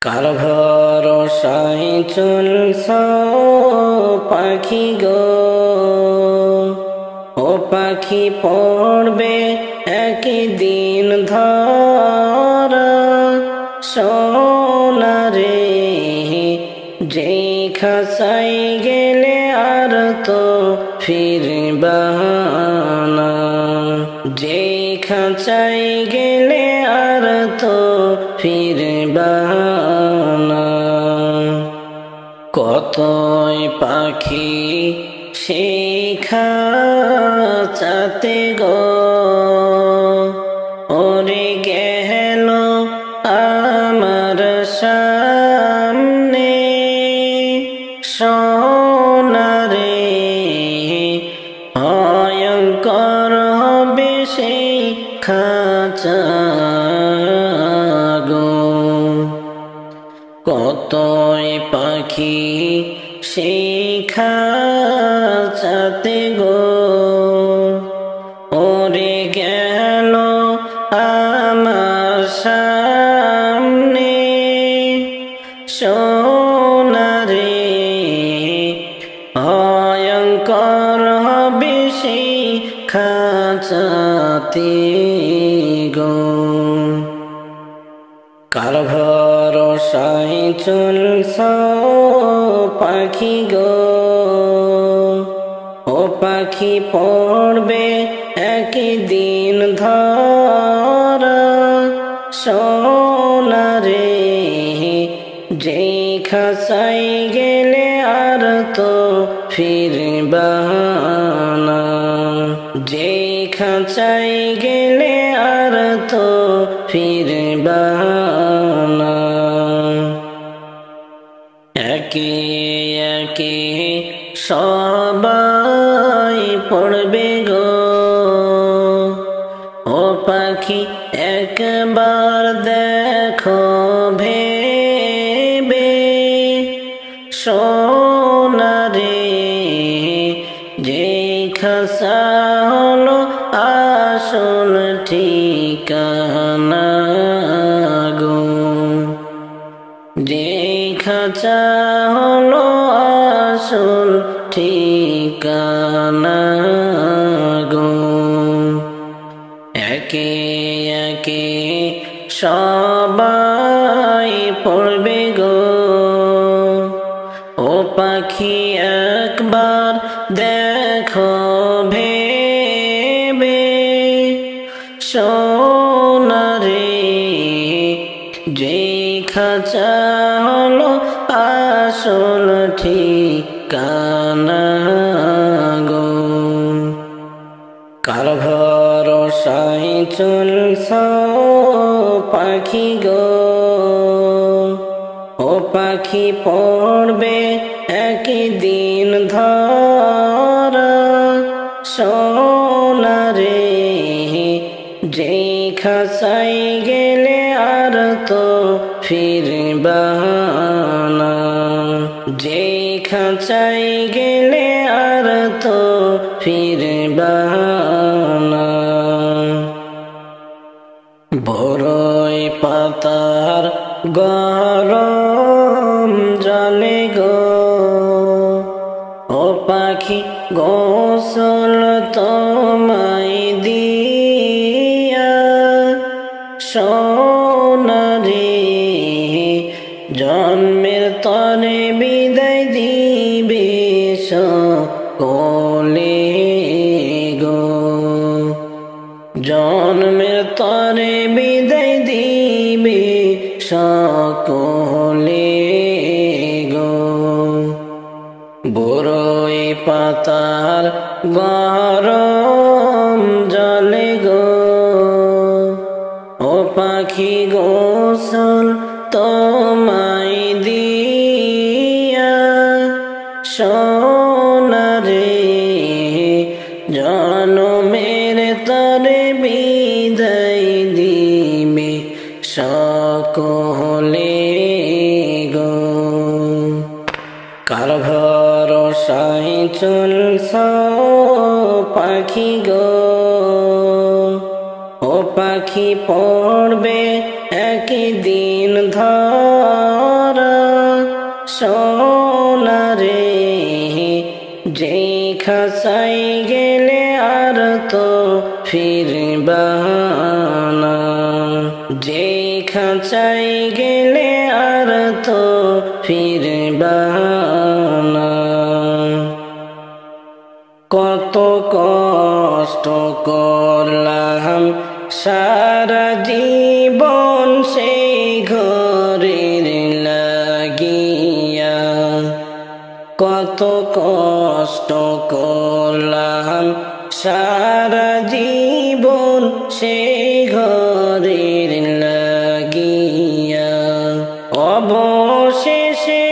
কার ভরসায় চলছ পাখি গো, ও পাখি পড়বে একদিন ধরা সোনারে, যেই খাঁচাই গেলে আর তো ফিরবা না, যেই খাঁচাই গেলে আর তো ফিরবা না। কতই পাখি সেই খাঁচাতে গো, ওরে গেল আমার সামনে সোনারে, ভয়ঙ্কর হবে সেই খাঁচা গো। কতই পাখি সেই খাঁচাতে গো, ওরে গেল আমার সামনে সোনারে, ভয়ঙ্কর হবে সেই খাঁচাতে গো। কার ভরসায় চলছ পাখি গো, ও পাখি পড়বে একদিন ধরা সোনারে, যেই খাঁচাই গেলে আর তো ফিরবা না, যেই খাঁচাই গেলে আর তো ফিরবা না। একে একে সবাই পড়বে গো, ও পাখি একবার দেখো ভেবে সোনারে, যেই খাঁচা হলো আসল ঠিকানা গো, যেই খাঁচা হলো আসল ঠিকানা গো। একে একে সবাই পড়বে গো, ও পাখি একবার দেখো ভেবে সোনারে, যেই খাঁচা হলো আসল ঠিকানা গো। কার ভরসায় চলছ পাখি গো, ও পাখি পড়বে একদিন ধরা সোনারে, যেই খাঁচাই গেলে আর তো ফিরবা না, যেই খাঁচাই গেলে আর তো ফিরবা না। বড়ই পাতার গরম জলে গো, ও পাখি গোসল তোমায় দিয়া সোনারে, জন্মের তরে বিদায় দিবে সকলে গো, জন্মের তরে বিদায় দিবে সকলে গো। বড়ই পাতার গরম জলে গো, ও পাখি গোসল তোমায় দিয়া সোনারে, জনমের তরে বিদায় দিবে সকলে গো। কার ভরসায় চলছ পাখি গো, ও পাখি পড়বে একদিন ধরা সোনারে যে খাঁচাই গেলে আর তো ফিরবা না, যে খাঁচাই গেলে আর তো ফিরবা না। কত কষ্ট করলাম সারা জীবন সেই ঘরের লাগিয়া, কত কষ্ট করলাম সারা জীবন সেই ঘরের লাগিয়া। অবশেষে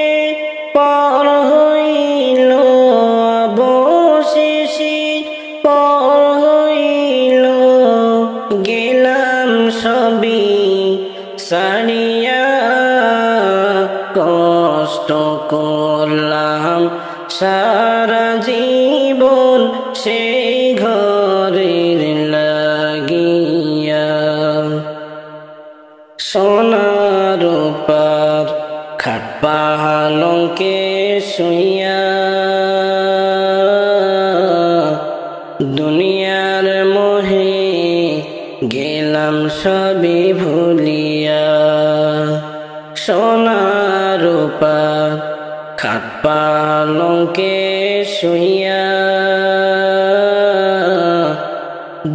পর হইল, অবশেষে পর হইল, গেলাম সবই সারিয়া। কষ্ট করলাম সারা জীবন সেই ঘরের লাগিয়া। সোনার রূপার খাট পালঙ্কে শুইয়া দুনিয়ার মোহে গেলাম সবই ভুলিয়া। সোনার রূপার খাট পালঙ্কে শুইয়া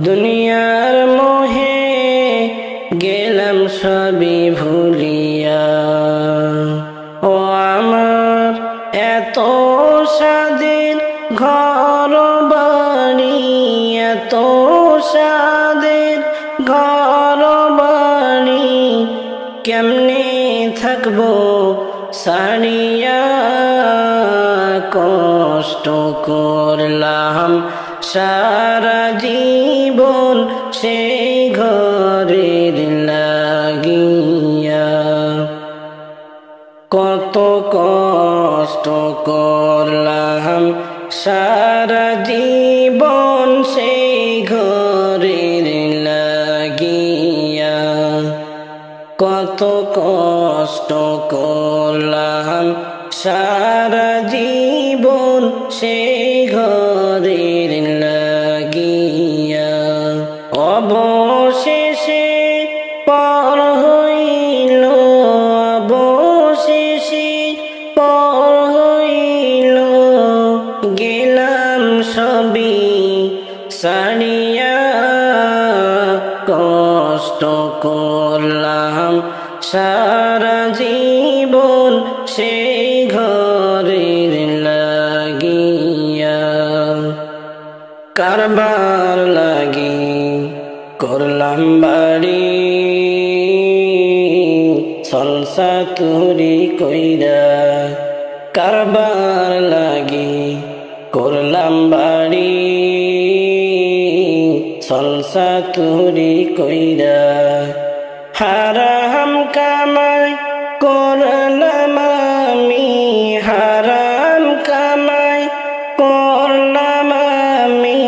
দুনিয়ার মোহে গেলাম সবই ভুলিয়া। ও আমার এত সাদের ঘর বাড়ি, এত সাদের ঘর বাড়ি, কেমনে থাকবো সারিয়া। কষ্ট করলাম সারা জীবন সেই ঘরের লাগিয়া। কত কষ্ট করলাম সারা জীবন সেই ঘরের লাগিয়া। কত কষ্ট করলাম সারা জীবন সেই ঘরের লাগিয়া। অবশেষে পর হইল, অবশেষে পর হইল, গেলাম সবই সারিয়া। কষ্ট করলাম সারা জীবন সেই ঘরের লাগিয়া। কারবার লাগি করলাম বাড়ি, সলসা তুরি কইরা। কারবার লাগি করলাম বাড়ি, সলসা তুরি কইরা। হারাম কামাই করলাম আমি, হারাম কামাই করলাম আমি,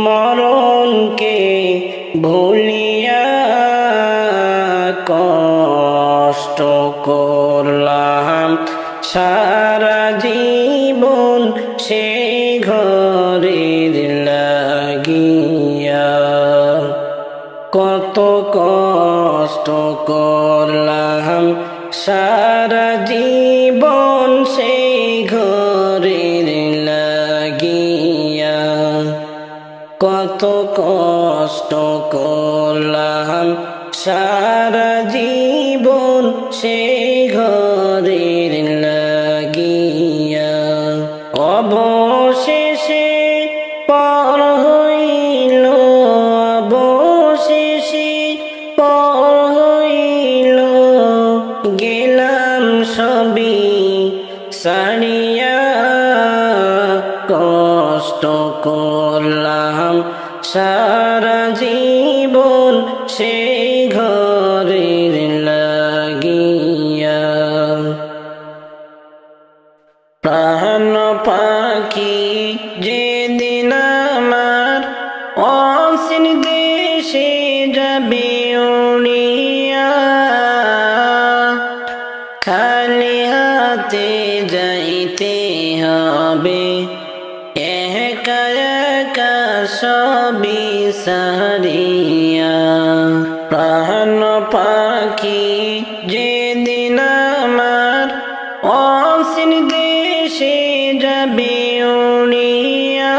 মরণকে ভুলিয়া। কষ্ট করলাম সারা জীবন সেই ঘরের লাগিয়া। কত কষ্ট করলাম সারা জীবন সেই ঘরের লাগিয়া। কত কষ্ট করলাম সারা জীবন সেই ঘরের লাগিয়া। অবশেষে পর হইল, অবশেষে পর হইল, গেলাম সবই সারিয়া। কষ্ট করলাম সারা জীবন সেই ঘরের লাগিয়া। প্রাণ পাখি যেদিন আমার অসীম দেশে যাবে উড়িয়া, খালি হাত হাতে যাইতে হবে, একা একা সবই সারিয়া। প্রাণ পাখি যেদিন আমার অসীম দেশে যাবে উড়িয়া,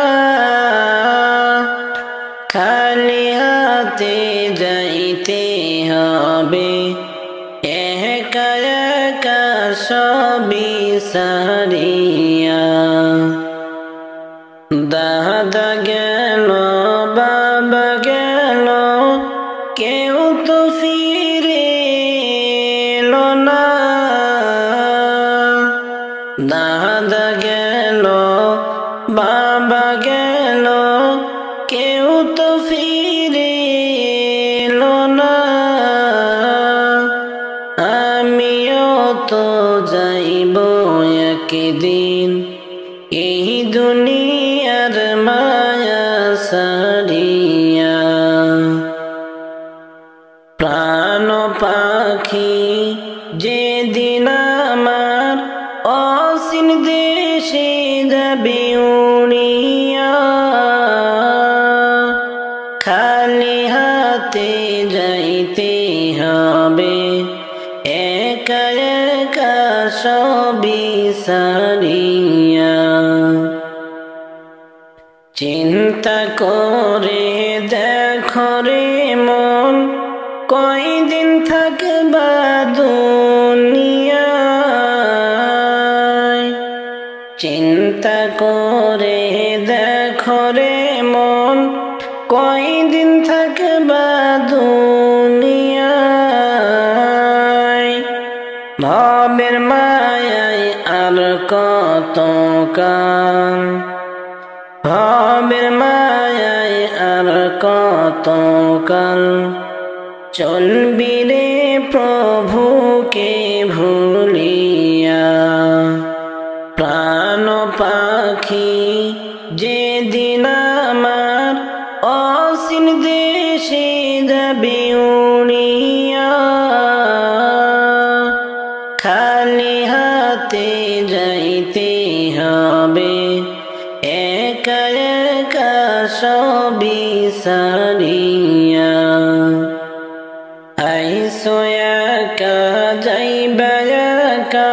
খালি হাতে যাইতে হবে, একা একা সবই সারিয়া। দাদা গেল বাবা গেল, কেউ তো ফিরে এলো না। দাদা গেল বাবা গেল, কেউ তো ফিরে এলো না। আমিও তো যাইব একদিন এই দুনিয়ার মায়া সারিয়া। প্রাণ পাখি যেদিন আমার অসীম দেশে যাবে উড়িয়া, খালি হাতে যাইতে হবে, একা একা সবই সারিয়া। চিন্তা করে দেখো রে মন, কয়দিন থাকবা দুনিয়ায়। চিন্তা করে দেখো রে মন, কয়দিন থাকবা দুনিয়ায়। ভবের মায়ায় আর কত কাল, ভবের মায়ায় আর কত কাল, চলবি রে প্রভুকে ভুলিয়া। প্রাণ পাখি যেদিন আমার অসীম দেশে যাবে উড়িয়া, খালি হাতে যাইতে হবে, একা একা সবই সারিয়া। আইসো একা যাইবা একা,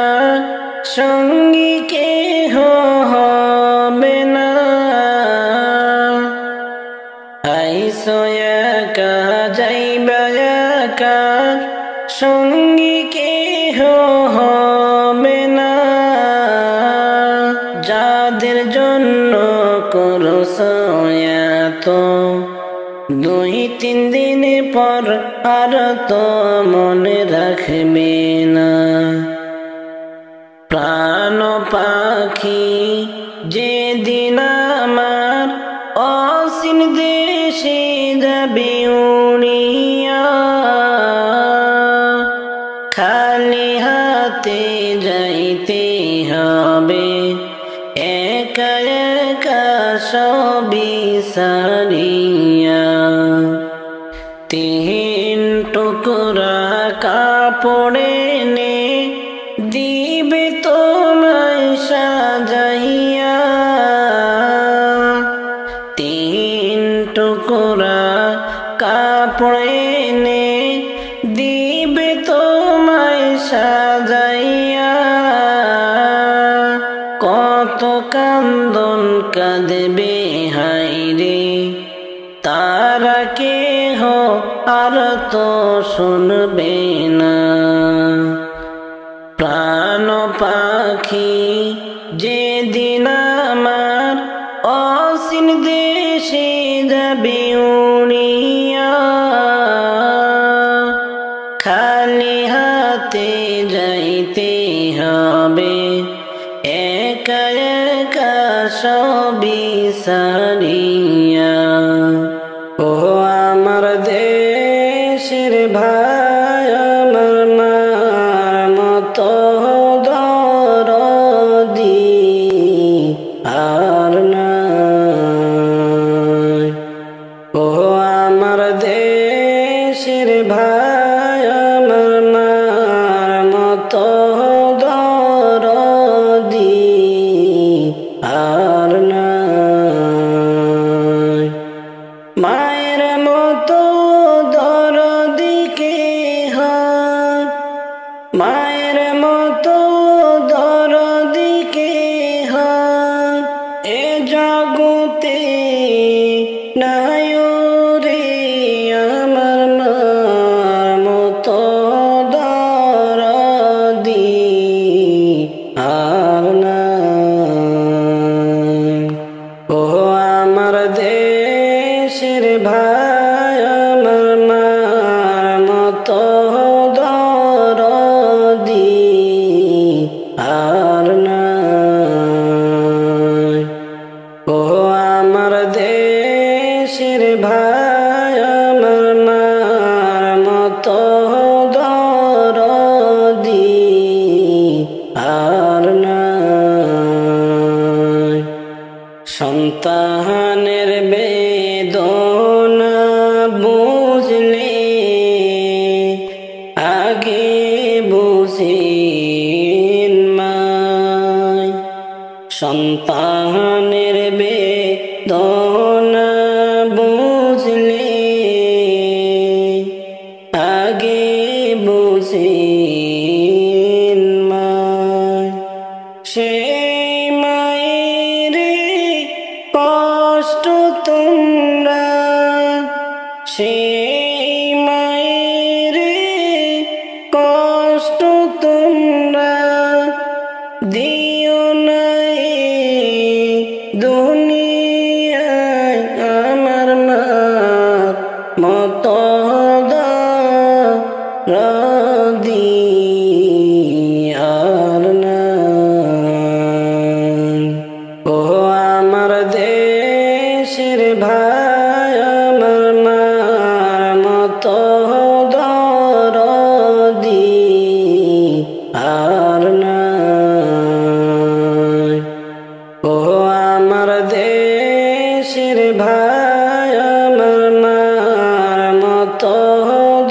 সঙ্গী কেহ হবে না। আইসো একা যাইবা একা, সঙ্গী কেহ হবে না। যাদের জন্য করছ এত, দুই তিন দিন পর আর তো মনে রাখবে না। প্রাণ পাখি যেদিন আমার অসীম দেশে যাবে উড়িয়া, খালি হাতে যাইতে হবে, একা একা সবই সারিয়া। তিন টুকরা কাপড়ে নে দিবে তোমায় সাজাইয়া। তিন টুকরা কাপড়ে নে দিবে তোমায় সাজাইয়া। কত কান্দন কাঁদবে হায়রে, তারা কেহ আর তো শুনবে না। প্রাণ পাখি যেদিন আমার অসীম দেশে যাবে উড়িয়া, খালি হাতে যাইতে হবে, একা একা সবই সারিয়া। ও আমার দেশের ভাই, আমার মার মতো দরদি আর নাই। ও আমার দেশের ভাই, আমার মার মতো দরদি মায়ের মতো দরদি কে হয় এ জগতে নাই রে আমার মার মতো দরদি আর নাই। ও আমার দেশের ভাই আমার মার মতো দরদি আর নাই। ও আমার দেশের ভাই আমার মার মতো দরদি আর নাই। সন্তানের বেদনা বুঝলে আগে বুঝেন মায়। সন্তানের বেদনা বুঝলে আগে বুঝেন মায়। সেই মায়ের কষ্ট তোমরা সেই মায়ের কষ্ট তোমরা দিও নাই দুনিয়ায় আমার মার মতো দরদি আর নাই। ও আমার দেশের ভাই আমার মার মতো দরদি আর নাই। ও আমার দেশের ভাই আমার মার মতো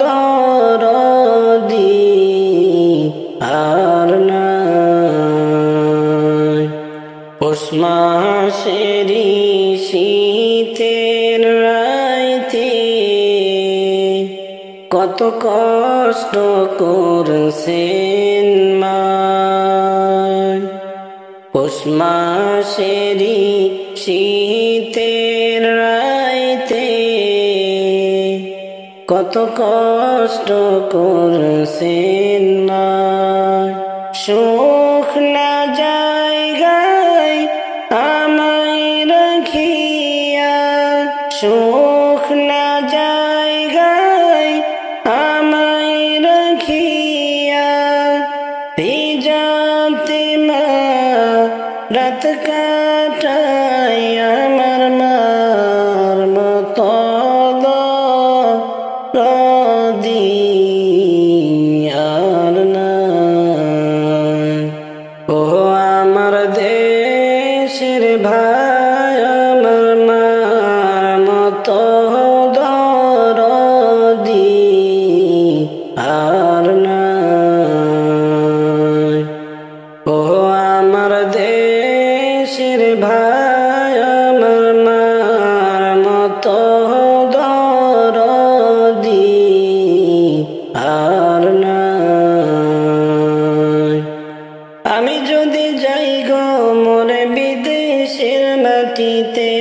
দরদি আর নাই। পৌষ মাসেরই শীতের রাইতে কত কষ্ট করছেন মায়। পৌষ মাসেরই শীতের রাইতে কত কষ্ট করছেন মায়। সুখ না জায়গায় আমায় রাখিয়া সুখ না জায়গায় আমায় রাখিয়া ভিজাতে মা রাত কাটাই আমার মার মতো দরদি আর নাই। ও আমার দেশের ভাই আমার মার মতো দরদি আর নাই। ও আমার দেশের ভাই আমার মার মতো দরদি আর নাই। আমি যদি যাই গো মোরে বিদেশের মাটিতে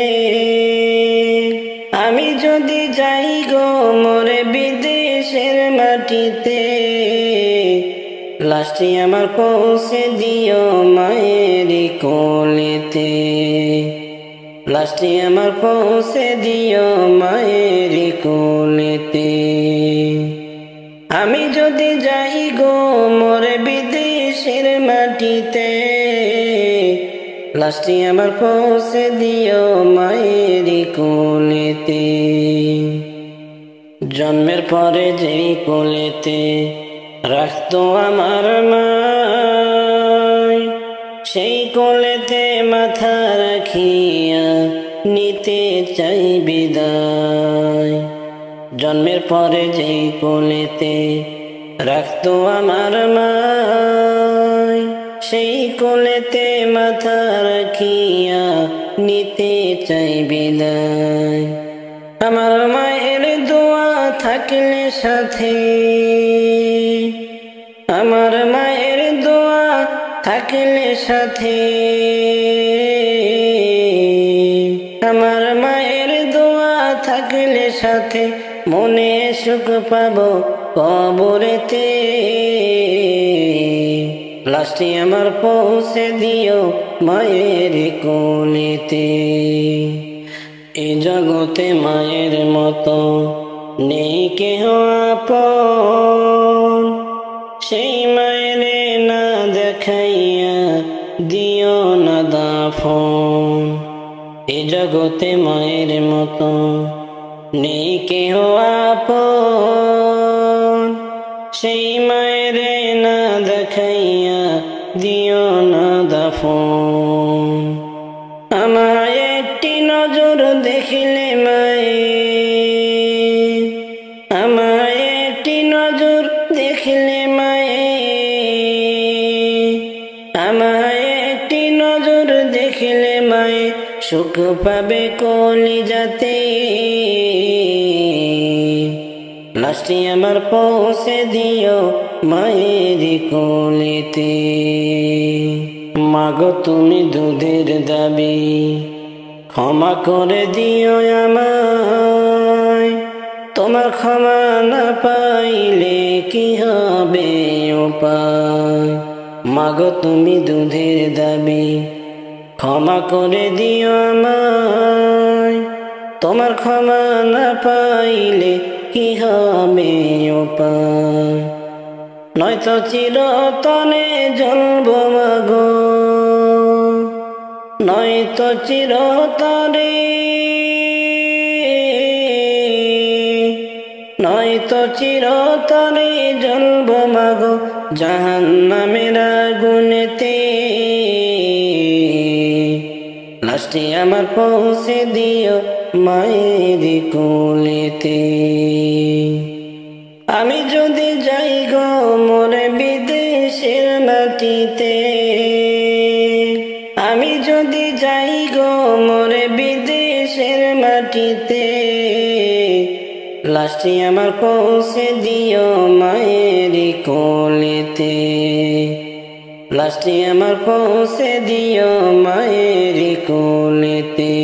আমি যদি যাই গো মোরে বিদেশের মাটিতে লাশটি আমার পৌঁছে দিও মায়ের কোলেতে লাশটি আমার পৌঁছে দিও মায়ের কোলেতে। আমি যদি যাই গো মোরে বিদেশের মাটিতে লাশটি আমার পৌঁছে দিও মায়ের কোলেতে। জন্মের পরে যেই কোলেতে রাখতো আমার মায় সেই কোলেতে মাথা রাখিয়া নিতে চাই বিদায়। জন্মের পরে যেই কোলেতে রাখতো আমার মায় সেই কোলেতে মাথা রাখিয়া নিতে চাই বিদায়। আমার মায়ের দোয়া থাকলে সাথে আমার আমার মায়ের দোয়া থাকলে সাথে, আমার মায়ের দোয়া থাকলে সাথে, মনে সুখ পাবো কবরেতে। লাশটি আমার পৌঁছে দিও মায়ের কোলেতে। এ জগতে মায়ের মতো নেই কেহ আপন, সেই মায়ের না দেখাইয়া দিও না দাফন। এ জগতে মায়ের মতো নেই কেহ আপন, সেই মায়ের না দেখাইয়া দিও না দাফন। আমায় একটি নজর দেখিলে মায়ে, আমায় একটি নজর দেখিলে মায়ে, আমায় একটি নজর দেখিলে মায়ে, সুখ পাবে কলিজাতে। লাশটি আমার পৌঁছে দিও মায়ের কোলেতে। মাগো তুমি দুধের দাবি, ক্ষমা করে দিও আমায়। তোমার ক্ষমা না পাইলে কি হবে উপায়। মাগো তুমি দুধের দাবি, ক্ষমা করে দিও আমায়। তোমার ক্ষমা না পাইলে কি হবে উপায়। নয়তো চিরতনে জ্বলব মাগো, নয়তো চিরতরে, নয়তো চিরতরে জ্বলব মাগো জাহান্নামের আগুনেতে। লাশটি আমার পৌঁছে দিও মায়ের কোলেতে। আমি যদি যাই গো মোরে বিদেশের মাটিতে, আমি যদি যাই গো মোরে বিদেশের মাটিতে, লাশটি আমার পৌঁছে দিও মায়ের কোলেতে। লাশটি আমার পৌঁছে দিও মায়ের কোলেতে।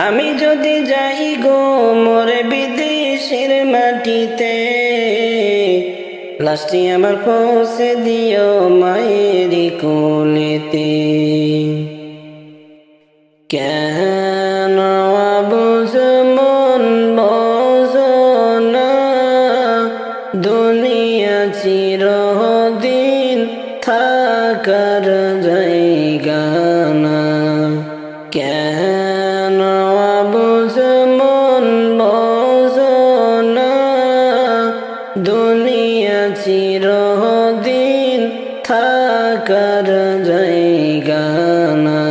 আমি যদি যাই গো মোরে বিদেশের মাটিতে, লাশটি আমার পৌঁছে দিও মায়ের কোলেতে। কেন বুঝ মন বোঝো না, দুনিয়া চিরদিন থাকার জায়গা না। কেন বুঝ মন বোঝো না, দুনিয়া চিরদিন থাকার জায়গা না।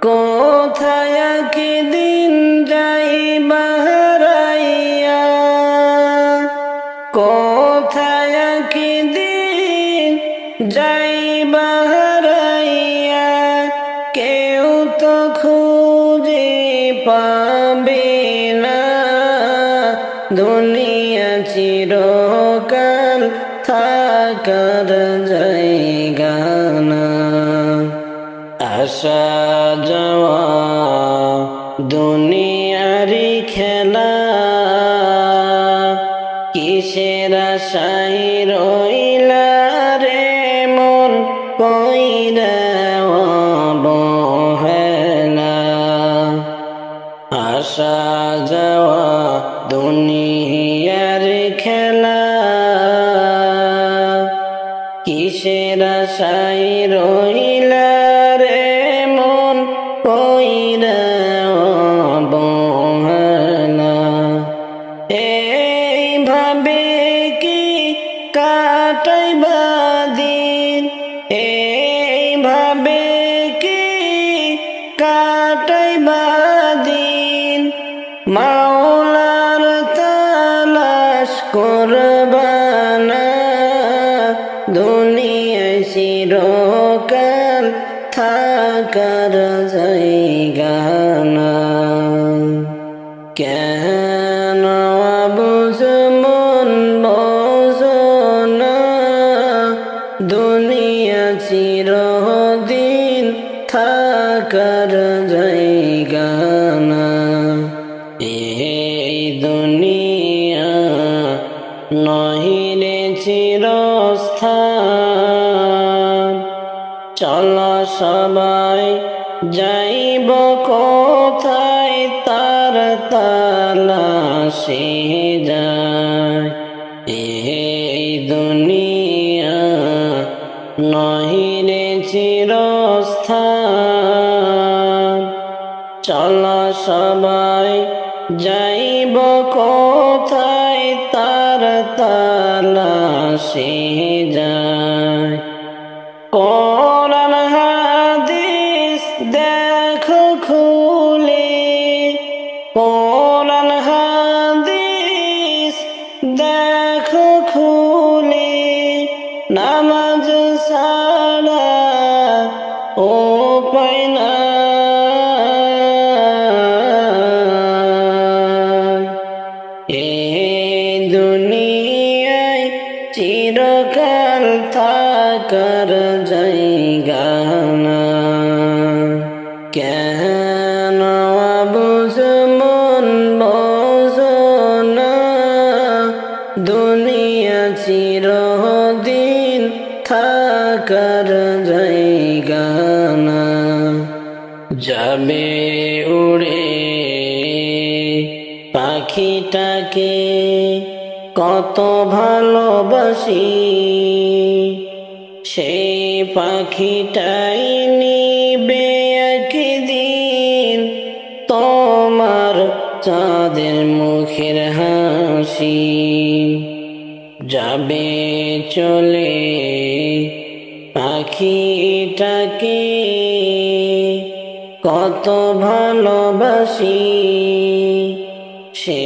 কোথায় কি দিন যাইবা হারাইয়া, কোথায় কি দিন যাইবা হারাইয়া, কেউ তো খুঁজে পাবে না। দুনিয়া চিরকাল থাকার জায়গা না। আসা যাওয়া দুনিয়ারি খেলা, কিসের আশায় রইলা রে মন কইরা অবহেলা। আসা যাওয়া দুনিয়ার খেলা, কিসের আশায় রইলা রে মন কইরা অবহেলা। এইভাবে কি কাটাইবা দিন, এইভাবে কি কাটাইবা দিন, মাওলার তালাশ করবা না। দুনিয়ায় চিরকাল থাকার জায়গা না। কেন বুঝ মন বোঝো দুনিয়া চিরদিন থাকার জায়গা না। এই দুনিয়া নহিরে চিরস্থান, চলো সবাই যাইব কোথায়, তার তালাশে যায়। এই দুনিয়া নহিরে চিরস্থান, চলো সবাই যাইব কোথায়, তার তালাশে যায়। কোরআন হাদিস দেখো খুলে, কোরআন হাদিস দেখো খুলে, নামাজ ছাড়া উপায় নাই। এই দুনিয়ায় চিরকাল থাকার জায়গা না। কেন বুঝ মন বোঝো না, দুনিয়া চিরদিন থাকার জায়গা না। যাবে উড়ে পাখিটাকে কত ভালোবাসি, সেই পাখিটাই নিবে একদিন তোমার চাঁদের মুখের হাসি। যাবে চলে পাখিটাকে কত ভালোবাসি, সে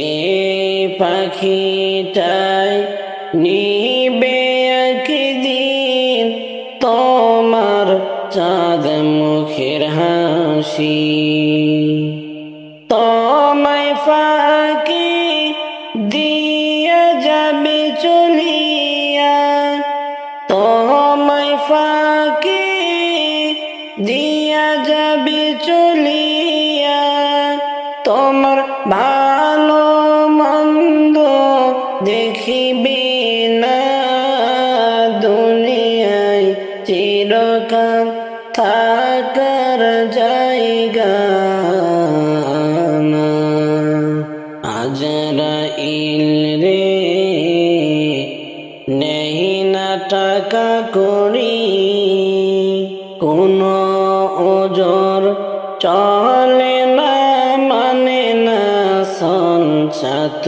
পাখিটাই নিবে একদিন তোমার চাঁদ মুখের হাসি। তোমায় ফাঁকি দিয়া যাবে চলিয়া, তোমায় ফাঁকি দিয়া যাবে চলিয়া, তোমার ভালো মন্দ দেখিবে না, দুনিয়ায় চিরকাল থাকার জায়গা না। আজরাইল রে নেই না টাকা করি, কোনো ওজর চলে না, মানে না সঞ্চাতুরি।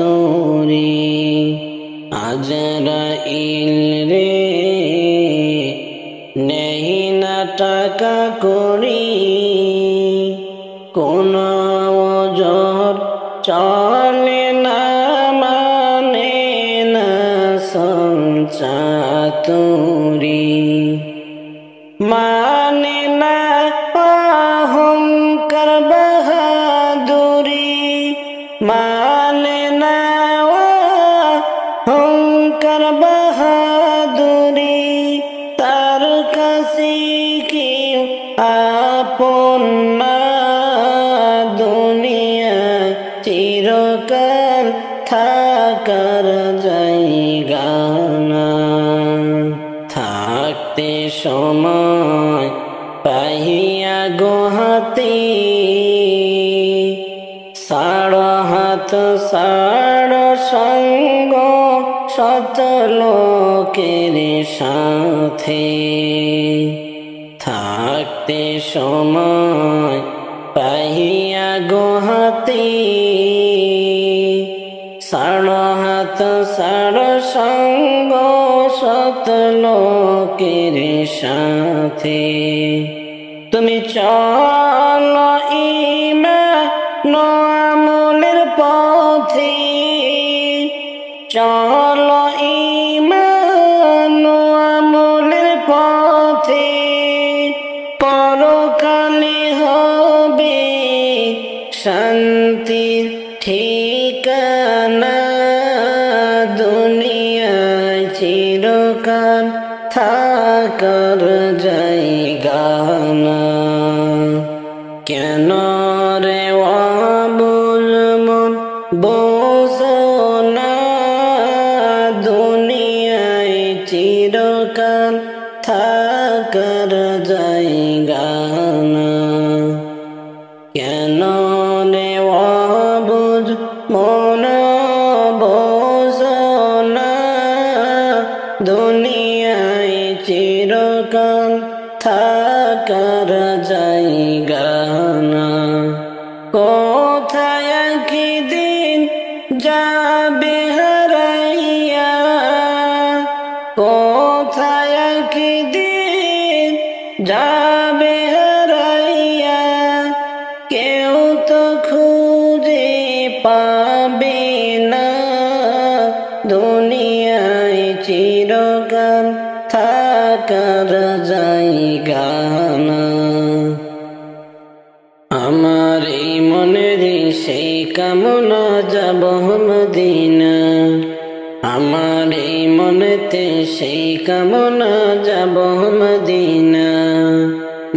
আজরাইল রে নেই না টাকা করি, কোনো ওজর চলে না, মানে না সঞ্চাতুরি। মানে না অহংকার বাহাদুরি, মানে না অহংকার বাহাদুরি, তার কাছে কেউ আপন না, দুনিয়া চিরকাল থাকার জায়গা না। থাকতে সময় পাহিয়া গোহাতে, সাড় হাত সাড় সঙ্গ শত লোকের সাথে। থাকতে সময় পাহিয়া গোহাতে, সাড় হাত সাড় সঙ্গ শত লোকের সাথে। তুমি চলো ঈমান আমলের পথে, চলো ঈমান আমলের পথে, পরকালে হবে শান্তির ঠিকানা, দুনিয়ায় চিরকাল থাকার জায়গা না। কেন রে আবুল মন বোঝো না, দুনিয়ায় চিরকাল থাকার জায়গা না। কেন রে আবুল মন বোঝো না, দুনিয়ায় চিরকাল থাকার জায়গা না। কোথায় একদিন যাবে হারাইয়া, কোথায় একদিন যাবে হারাইয়া, কেউ তো খুঁজে পাবে না, দুনিয়ায় চিরকাল থাকার জায়গা না। আমার এই মনের সেই কামনা যাব মদিনা, আমার এই মনেতে সেই কামনা যাব মদিনা।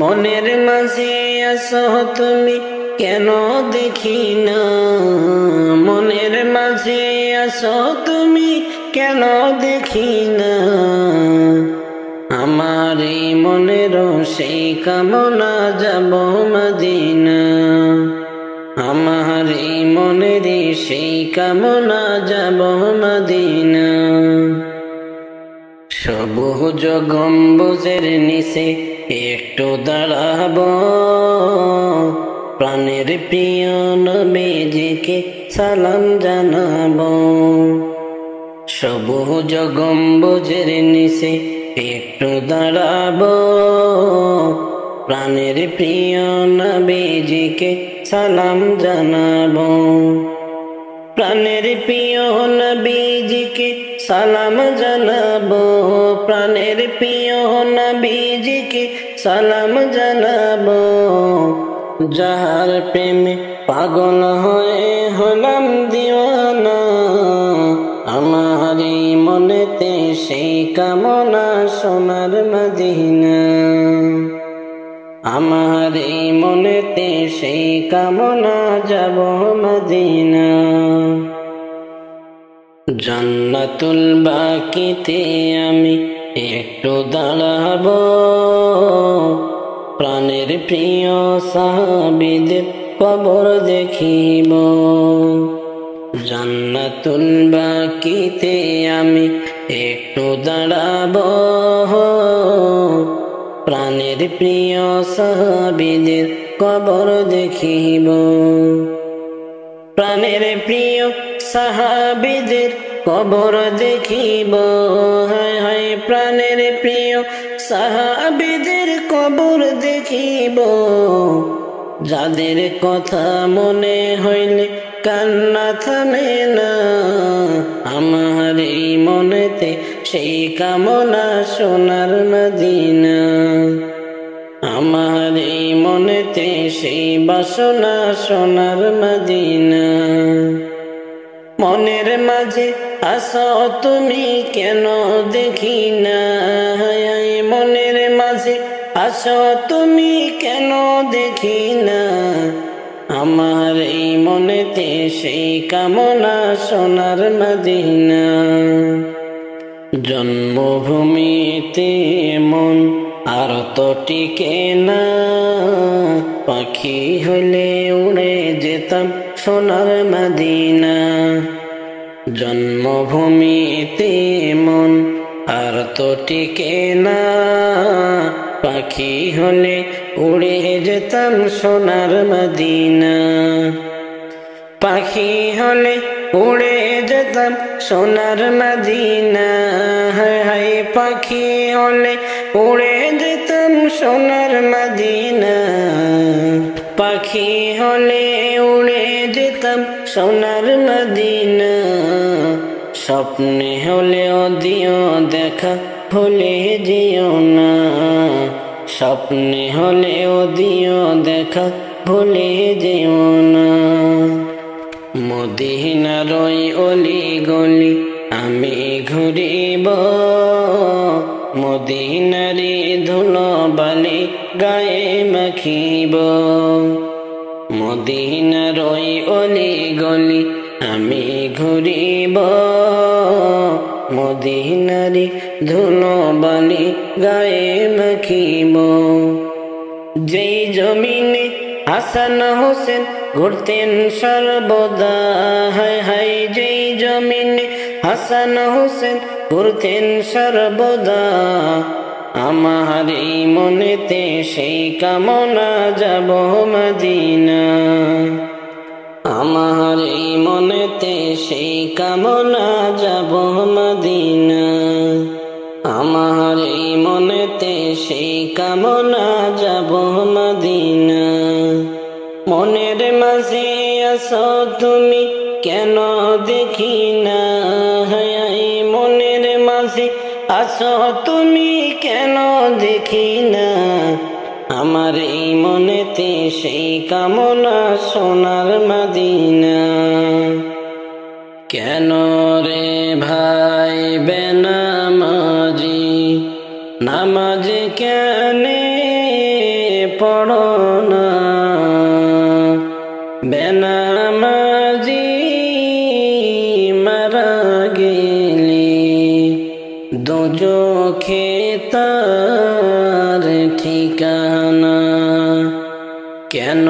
মনের মাঝে আসো তুমি কেন দেখি না, মনের মাঝে আসো তুমি কেন দেখি না। আমার এই মনের সেই কামনা যাব মদিনা, আমার এই মনের সেই কামনা যাব মদিনা। সবুজ গম্বুজের নিচে একটু দাঁড়াবো, প্রাণের প্রিয় নবীজিকে সালাম জানাবো। সবুজ গম্বুজের নিচে একটু দাঁড়াবো, প্রাণের প্রিয় নবীজিকে সালাম জানাবো। প্রাণের প্রিয় নবীজিকে সালাম জানাবো, প্রাণের প্রিয় নবীজিকে সালাম জানাবো। যাহার প্রেমে পাগল হয়ে হলাম দিওয়ানা, আমার এই মনেতে সেই কামনা সোনার মদিনা, আমার এই মনেতে সেই কামনা যাব মদিনা। জান্নাতুল বাকিতে আমি একটু দাঁড়াবো, প্রাণের প্রিয় সাহাবীদের কবর দেখিব। জান্নাতুল বাকিতে আমি একটু দাঁড়াবো, প্রাণের প্রিয় সাহাবীদের কবর দেখিব। প্রাণের প্রিয় সাহাবীদের কবর দেখিব, হায় হায় প্রাণের প্রিয় সাহাবীদের কবর দেখিব। যাদের কথা মনে হইলে কান্না থামে না, আমার এই মনেতে সেই কামনা সোনার মদিনা, আমার এই মনেতে সেই বাসনা সোনার মদিনা। মনের মাঝে আসো তুমি কেন দেখি না, মনের মাঝে আসো তুমি কেন দেখি না। আমার এই মনেতে সেই কামনা সোনার মদিনা। জন্মভূমিতে মন আর তো টিকে না, পাখি হলে উড়ে যেতাম সোনার মদিনা। জন্মভূমিতে মন আর তো টিকে না, পাখি হলে উড়ে যেতাম সোনার মদিনা। পাখি হলে উড়ে যেতাম সোনার মদিনা, হায় হায় পাখি হলে উড়ে যেতাম সোনার মদিনা। পাখি হলে উড়ে যেতাম সোনার মদিনা। স্বপ্নে হলেও দিও দেখা ভুলে যেও না, স্বপ্নে হলেও দিও দেখা ভুলে যেও না। মদিনার ওই অলি গলি আমি ঘুরিব, মদিনারি ধুলো বালি গায়ে মাখিব মদিনার ওই অলি গলি আমি ঘুরিব মদিনারি ধুলো বালি গায়ে মাখিব যেই জমিনে হাসান হোসেন ঘুরতেন সর্বদা হায় হায় যেই জমিনে হাসান হোসেন ঘুরতেন সর্বদা আমার এই মনেতে সেই কামনা যাব মদিনা আমার এই মনেতে সেই কামনা যাব মদিনা আমার এই মনেতে সেই কামনা যাব মদিনা মনের মাঝে আসো তুমি কেন দেখি না মনের মাঝে আসো তুমি কেন দেখি না আমার এই মনেতে সেই কামনা সোনার মদিনা কেন রে ভাই বেনামাজি নামাজ কেনে পড়ো না বেনামাজি মারা গেলি দোজখে তার ঠিকানা কেন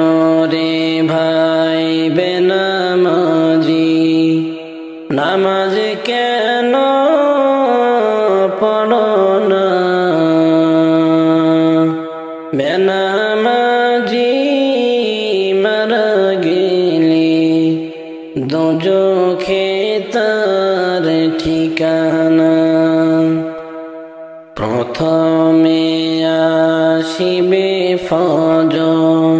রে ভাই বেনামাজি নামাজ কেন পড়ো না বেনামাজি মারা গেলি দোজখে তার ঠিকানা প্রথমে আসিবে ফজর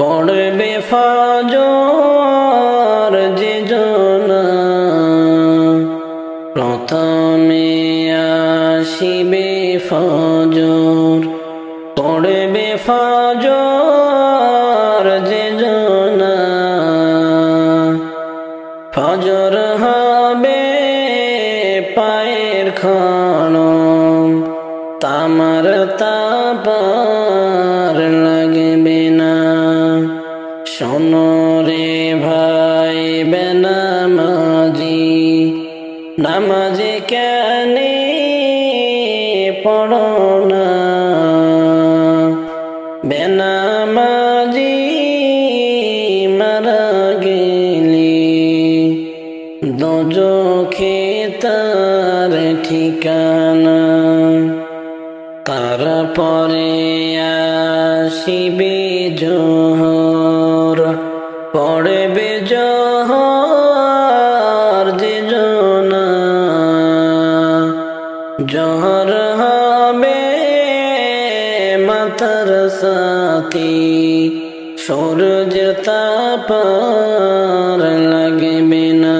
পড়বে ফজর যে জনা প্রথমে আসিবে ফজর পড়বে ফজর যে জনা ফজর হবে পায়ের খড়ম তামার তাপার লাগবে না শোনো রে ভাই বেনামাজি নামাজ কেনে পড়ো না বেনামাজি মারা গেলি দোজখে তার ঠিকানা তারপরে আসিবে জোহর পড়বে জোহর যে জনা জোহর হবে মাথার সাথে সূর্যের তাপার লাগবে না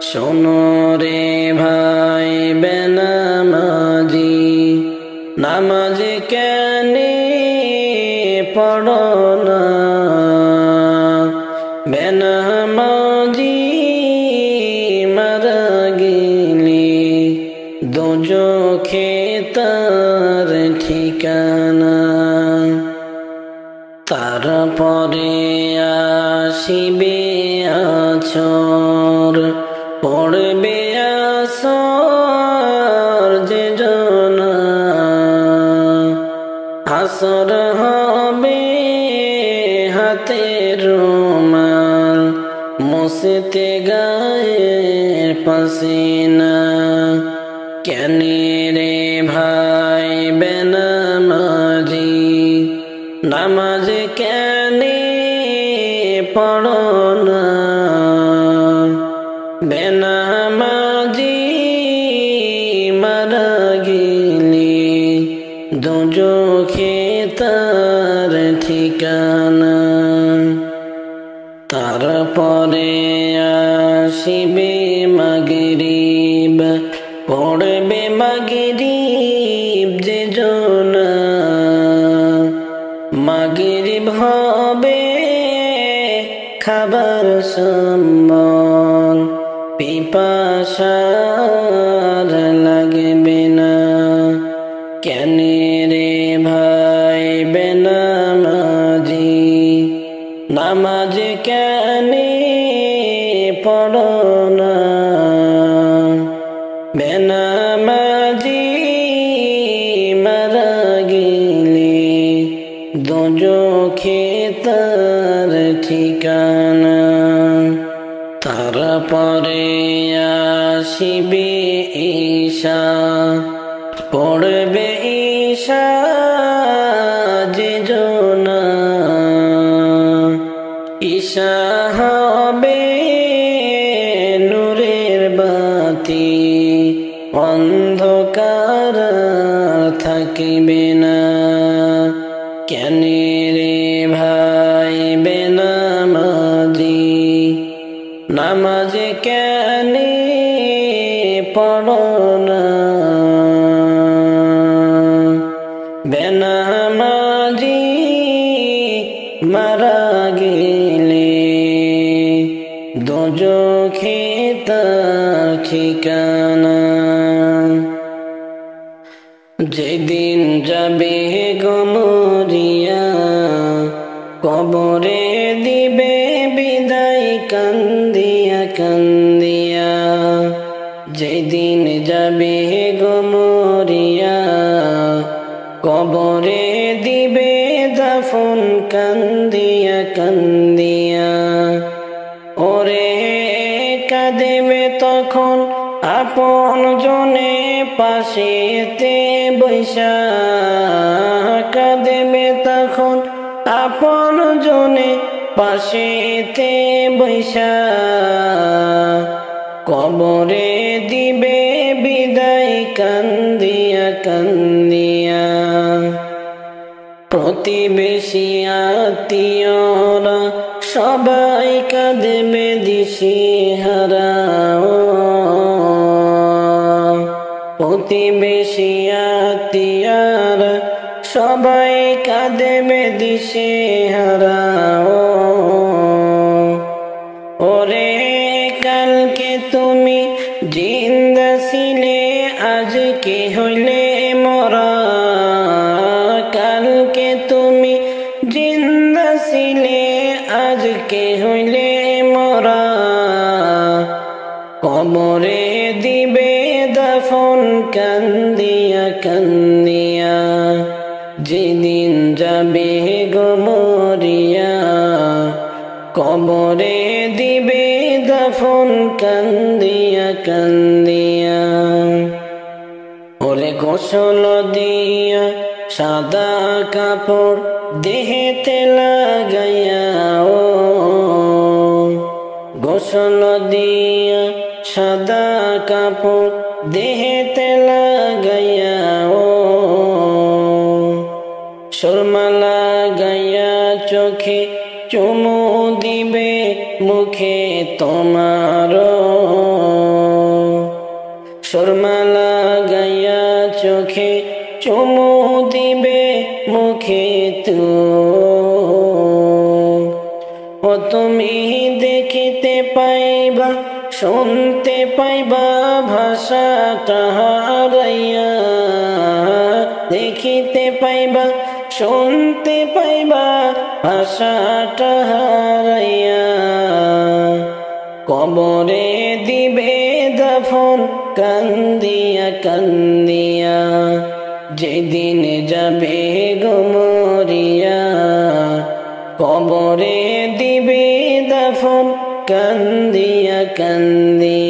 শোনো রে ভাই বেনামাজি নামাজ কেনে পড়ো না বেনামাজি মারা গেলি দোজখে তার ঠিকানা তারপরে আসিবে আছর পড়বে আসর যে জনা আসর হবে হাতের রুমাল মুছতে গায়ের পাসিনা কেনে রে ভাই বেনামাজি নামাজ কেনে পড়ো না বেনামাজি মারা গেলি দোজখে তার ঠিকানা তারপরে আসিবে মাগরিব পড়বে মাগরিব যে জনা মাগরিব হবে খাবার সম্বল পিপাসার লাগবে না নামাজ কেন পড়ো না, বেনামাজি মারা গেলে দোজখে তার ঠিকানা। তারপরে আসিবে ঈশা, পড়বে ঈশা যে জনা, ঈশা হবে নূরের বাতি, অন্ধকার থাকিবে না। কেন রে ভাই বেনামাজি, নামাজ কেন পড়ো না, বেনামাজি মারা গেলে দোজখে তার ঠিকানা। যেদিন যাবে গো মরিয়া, কবরে দিবে বিদায় কান্দিয়া কান্দিয়া। যেদিন যাবে গো মরিয়া, কবরে দিবে দাফন কান্দিয়া কান্দিয়া। ওরে কাঁদেবে তখন আপন জনে পাশেতে বৈশা, কাঁদেবে তখন আপন জনে পাশেতে বৈশা। কবরে দিবে বিদায় কান্দিয়া কান্দিয়া। প্রতিবেশী আত্মীয়রা সবাই কাঁদেবে দিশেহারা, প্রতিবেশী আত্মীয়রা সবাই কাঁদেবে দিশেহারা। ওরে কালকে তুমি জিন্দা ছিলে, আজকে হইলে মরা। কালকে তুমি জিন্দা ছিলে, আজকে হইলে মরা। কবরে দিবে দাফন কান্দিয়া কান্দিয়া। যেদিন যাবে গো মরিয়া, কবরে দিবে দাফন কান্দিয়া কান্দিয়া। ওরে গোসল দিয়া সাদা কাপড় দেহেতে লাগাইয়া, ও গোসল দিয়া সাদা কাপড় দেহেতে লাগাইয়া। ও সুরমা লাগাইয়া চোখে চুমু দিবে মুখে তোমার, সুরমা লাগাইয়া চোখে চুমু দিবে মুখে তো। ও তুমি দেখিতে পাইবা শুনতে পাইবা ভাষাটা হারাইয়া, দেখিতে পাইবা শুনতে পাইবা ভাষাটা হারাইয়া। কবরে দিবে দাফন কান্দিয়া কান্দিয়া। যেদিন যাবে গো মরিয়া, কবরে দিবে দাফন কান্দিয়া কান্দিয়া।